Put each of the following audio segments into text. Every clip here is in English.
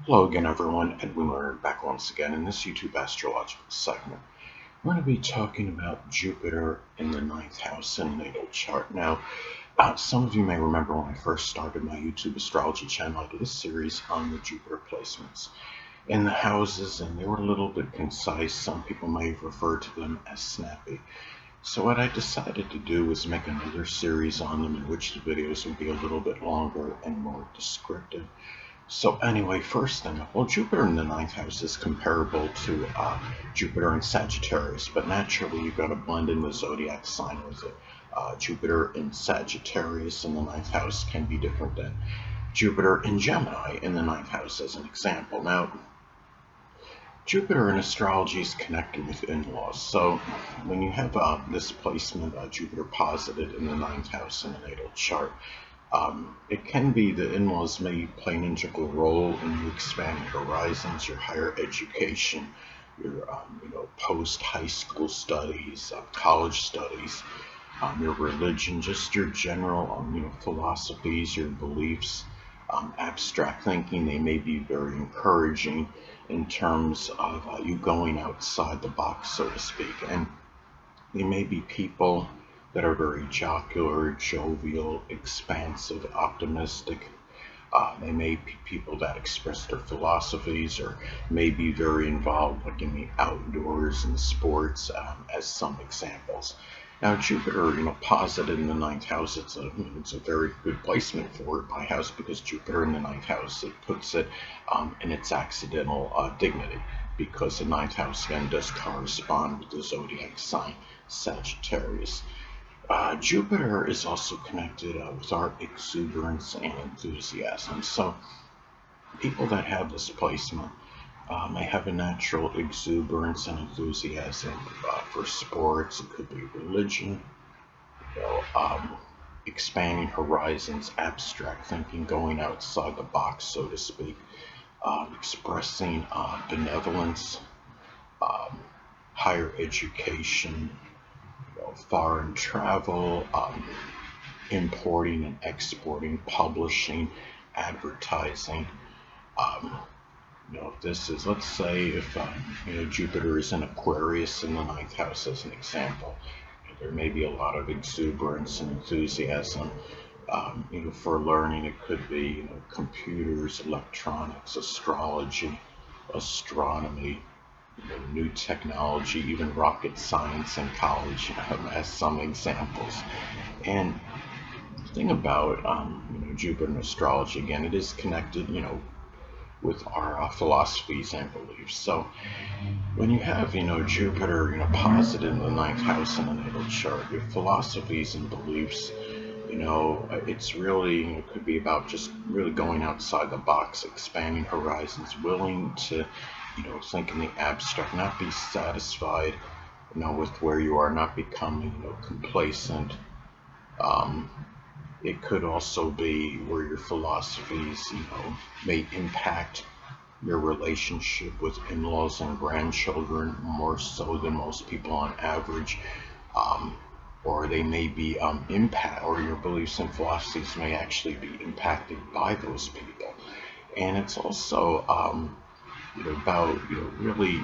Hello again, everyone. Edwin Leonard back once again in this YouTube astrological segment. We're going to be talking about Jupiter in the ninth house in natal chart. Now, some of you may remember when I first started my YouTube astrology channel, I did a series on the Jupiter placements in the houses, and they were a little bit concise. Some people may have referred to them as snappy. So what I decided to do was make another series on them in which the videos would be a little bit longer and more descriptive. So anyway, first thing, well, Jupiter in the ninth house is comparable to Jupiter in Sagittarius, but naturally you've got to blend in the zodiac sign with it. Jupiter in Sagittarius in the ninth house can be different than Jupiter in Gemini in the ninth house, as an example. Now, Jupiter in astrology is connected with in-laws. So when you have this placement, Jupiter posited in the ninth house in the natal chart, it can be the in-laws may play an integral role in you expanding horizons, your higher education, your post-high school studies, college studies, your religion, just your general philosophies, your beliefs, abstract thinking. They may be very encouraging in terms of you going outside the box, so to speak, and they may be people that are very jocular, jovial, expansive, optimistic. They may be people that express their philosophies or may be very involved like in the outdoors and sports, as some examples. Now Jupiter, posited in the ninth house, it's a very good placement for it by house because Jupiter in the ninth house, it puts it in its accidental dignity, because the ninth house again does correspond with the zodiac sign Sagittarius. Jupiter is also connected with our exuberance and enthusiasm. So people that have this placement may have a natural exuberance and enthusiasm for sports. It could be religion, you know, um, expanding horizons, abstract thinking, going outside the box, so to speak, expressing benevolence, um, higher education, foreign travel, importing and exporting, publishing, advertising. Um, if this is, let's say, if Jupiter is in Aquarius in the ninth house, as an example, there may be a lot of exuberance and enthusiasm. For learning, it could be computers, electronics, astrology, astronomy, new technology, even rocket science in college, as some examples. And the thing about Jupiter and astrology, again, it is connected, with our philosophies and beliefs. So when you have, Jupiter, posited in the ninth house in the natal chart, your philosophies and beliefs, it's really, it could be about just really going outside the box, expanding horizons, willing to, think in the abstract, not be satisfied, with where you are, not becoming, complacent. Um, it could also be where your philosophies, may impact your relationship with in-laws and grandchildren more so than most people on average, um, or they may be impact, or your beliefs and philosophies may actually be impacted by those people. And it's also about really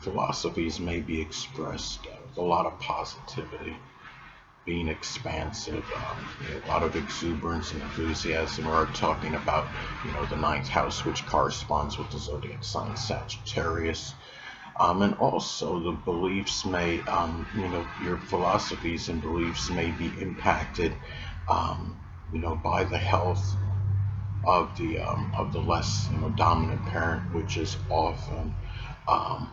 philosophies may be expressed with a lot of positivity, being expansive, a lot of exuberance and enthusiasm. We're talking about, the ninth house, which corresponds with the zodiac sign Sagittarius. And also the beliefs may, your philosophies and beliefs may be impacted, by the health of the less, dominant parent, which is often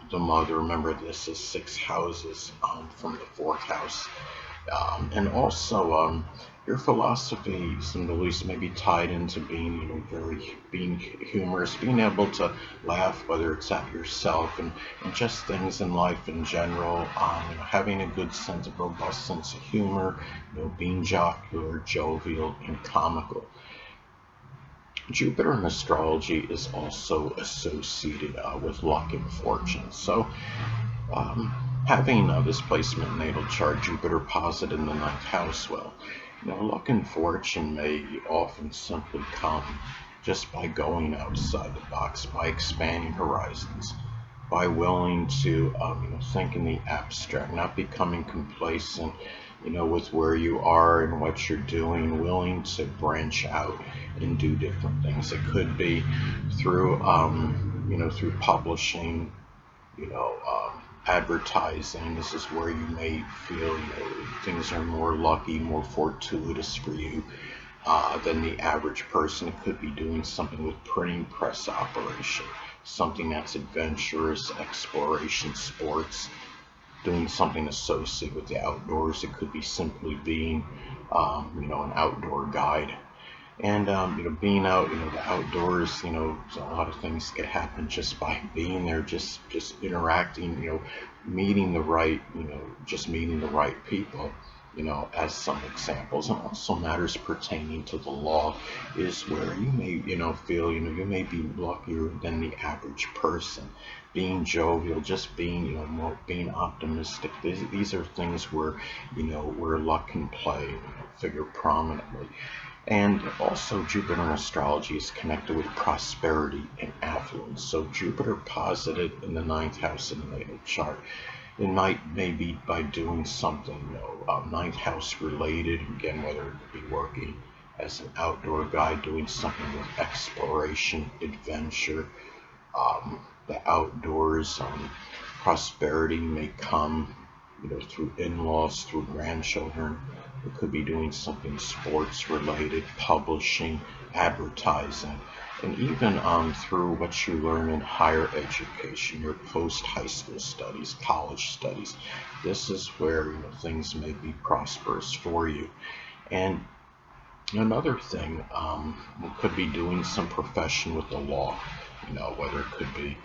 the mother. Remember, this is six houses from the fourth house. And also, your philosophies and beliefs may be tied into being, being humorous, being able to laugh, whether it's at yourself and just things in life in general. Having a good sense, a robust sense of humor, being jocular, jovial, and comical. Jupiter in astrology is also associated with luck and fortune. So, um, having this placement in natal chart, Jupiter posited in the ninth house, well, luck and fortune may often simply come, just by going outside the box, by expanding horizons, by willing to think in the abstract, not becoming complacent, with where you are and what you're doing, willing to branch out and do different things. It could be through, through publishing, advertising. This is where you may feel, things are more lucky, more fortuitous for you than the average person. It could be doing something with printing press operation, something that's adventurous, exploration, sports, doing something associated with the outdoors. It could be simply being, an outdoor guide. And being out, the outdoors, a lot of things can happen just by being there, just interacting, meeting the right, just meeting the right people. As some examples, and also matters pertaining to the law is where you may, feel, you may be luckier than the average person. Being jovial, just being, more being optimistic. These are things where, where luck can play, figure prominently. And also, Jupiter in astrology is connected with prosperity and affluence. So, Jupiter posited in the ninth house in the natal chart. It might maybe by doing something, ninth house related, again, whether it be working as an outdoor guide, doing something with exploration, adventure, the outdoors, prosperity may come, through in-laws, through grandchildren. It could be doing something sports related, publishing, advertising, and even through what you learn in higher education, your post-high school studies, college studies. This is where things may be prosperous for you. And another thing, we could be doing some profession with the law, whether it could be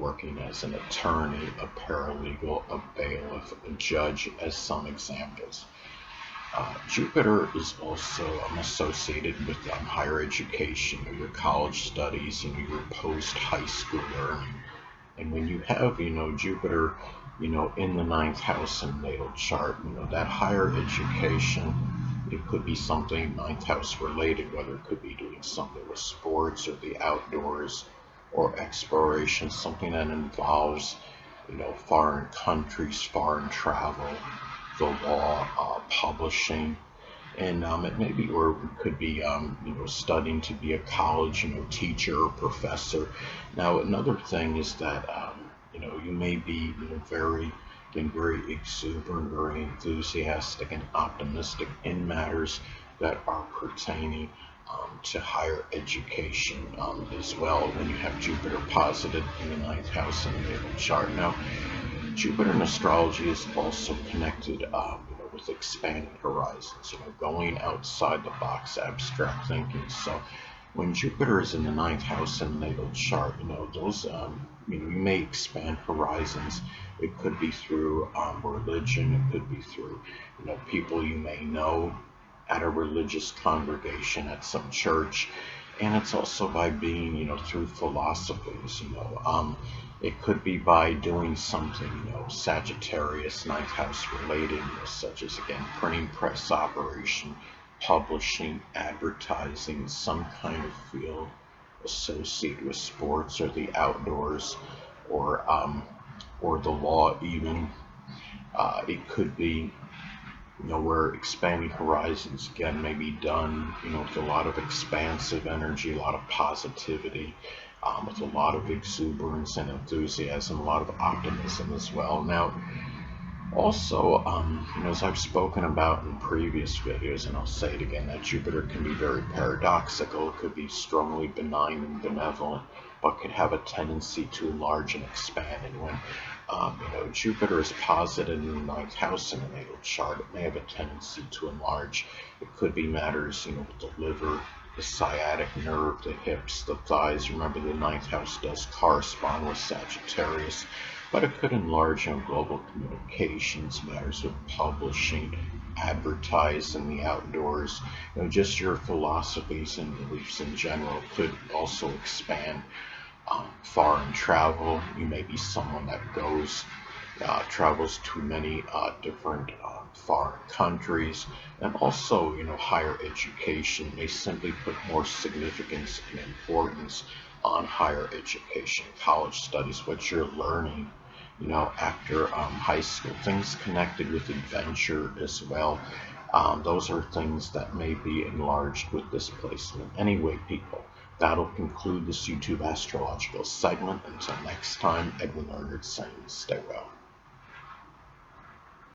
working as an attorney, a paralegal, a bailiff, a judge, as some examples. Jupiter is also associated with higher education, your college studies, your post-high school learning. And when you have, Jupiter, in the ninth house in natal chart, that higher education, it could be something ninth house related, whether it could be doing something with sports or the outdoors or exploration, something that involves, foreign countries, foreign travel, the law, publishing, and it may be, or it could be, studying to be a college, teacher or professor. Now, another thing is that, you may be, very exuberant, very enthusiastic, and optimistic in matters that are pertaining to higher education as well. When you have Jupiter posited in the ninth house in the natal chart. Now, Jupiter in astrology is also connected, with expanding horizons, going outside the box, abstract thinking. So when Jupiter is in the ninth house in the natal chart, those, you may expand horizons. It could be through religion. It could be through, people you may know at a religious congregation, at some church. And it's also by being, through philosophies, it could be by doing something, Sagittarius, ninth house related, such as, again, printing press operation, publishing, advertising, some kind of field associated with sports or the outdoors, or the law even. It could be, where expanding horizons again may be done, with a lot of expansive energy, a lot of positivity, with a lot of exuberance and enthusiasm, a lot of optimism as well. Now, also, as I've spoken about in previous videos, and I'll say it again, that Jupiter can be very paradoxical. It could be strongly benign and benevolent, but could have a tendency to enlarge and expand. And when Jupiter is posited in the ninth house in the natal chart, it may have a tendency to enlarge. It could be matters, with the liver, the sciatic nerve, the hips, the thighs. Remember, the ninth house does correspond with Sagittarius, but it could enlarge global communications, matters of publishing, advertising, the outdoors. Just your philosophies and beliefs in general could also expand. Foreign travel, you may be someone that goes travels to many different foreign countries, and also, higher education. They simply put more significance and importance on higher education, college studies, what you're learning, after high school, things connected with adventure as well. Those are things that may be enlarged with this placement. Anyway, people, that'll conclude this YouTube astrological segment. Until next time, Edwin Leonard saying, stay well.